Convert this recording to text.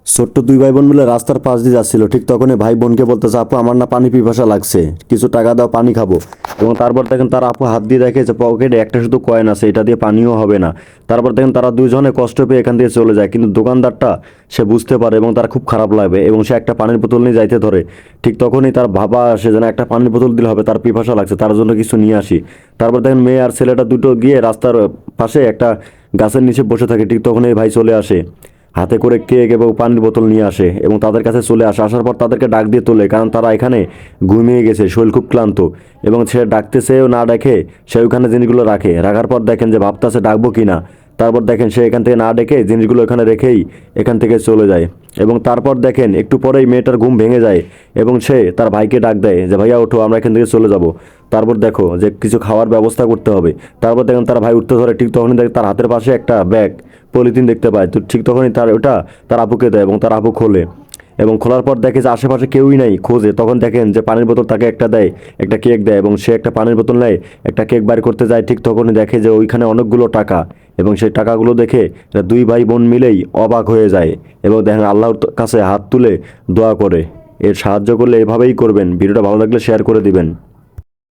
ছোট্ট দুই ভাই বোন মিলে রাস্তার পাশ দিয়ে যাচ্ছিল, ঠিক তখনই ভাই বোনকে বলতেছে, আপু আমার না পানি পিপাসা লাগছে, কিছু টাকা দাও পানি খাবো। এবং তারপর দেখেন তার আপু হাত দিয়ে দেখে যে পকেটে একটা শুধু কয়েন আছে, এটা দিয়ে পানিও হবে না। তারপর দেখেন তারা দুইজনে কষ্ট পেয়ে এখান থেকে চলে যায়, কিন্তু দোকানদারটা সে বুঝতে পারে এবং তার খুব খারাপ লাগবে এবং সে একটা পানির বোতল নিয়ে যাইতে ধরে। ঠিক তখনই তার ভাবা আসে যেন একটা পানির বোতল দিলে হবে, তার পিপাসা লাগছে, তার জন্য কিছু নিয়ে আসি। তারপর দেখেন মেয়ে আর ছেলেটা দুটো গিয়ে রাস্তার পাশে একটা গাছের নিচে বসে থাকে, ঠিক তখন এই ভাই চলে আসে, হাতে করে কেক এবং পানির বোতল নিয়ে আসে এবং তাদের কাছে চলে আসে। আসার পর তাদেরকে ডাক দিয়ে তোলে, কারণ তারা এখানে ঘুমিয়ে গেছে, শরীর খুব ক্লান্ত। এবং সে ডাকতেছেও না, ডেকে সে ওখানে জিনিসগুলো রাখে। রাখার পর দেখেন যে ভাবতেছে ডাকবো কি না। তারপর দেখেন সে এখান থেকে না ডেকে জিনিসগুলো এখানে রেখেই এখান থেকে চলে যায়। এবং তারপর দেখেন একটু পরেই মেয়েটার ঘুম ভেঙে যায় এবং সে তার ভাইকে ডাক দেয় যে ভাইয়া ওঠো, আমরা এখান থেকে চলে যাব। তারপর দেখো যে কিছু খাওয়ার ব্যবস্থা করতে হবে। তারপর দেখেন তার ভাই উঠতে ধরে, ঠিক তখনই দেখে তার হাতের পাশে একটা ব্যাগ, পলিথিন দেখতে পায়। তো ঠিক তখনই তার ওটা তার আপুকে দেয় এবং তার আপু খোলে। এবং খোলার পর দেখে যে আশেপাশে কেউই নাই, খোঁজে। তখন দেখেন যে পানির বোতল তাকে একটা দেয়, একটা কেক দেয় এবং সে একটা পানির বোতল নেয়, একটা কেক বাইর করতে যায়। ঠিক তখনই দেখে যে ওইখানে অনেকগুলো টাকা। এবং সেই টাকাগুলো দেখে এরা দুই ভাই বোন মিলেই অবাক হয়ে যায় এবং দেখেন আল্লাহর কাছে হাত তুলে দোয়া করে। এর সাহায্য করলে এভাবেই করবেন। ভিডিওটা ভালো লাগলে শেয়ার করে দিবেন।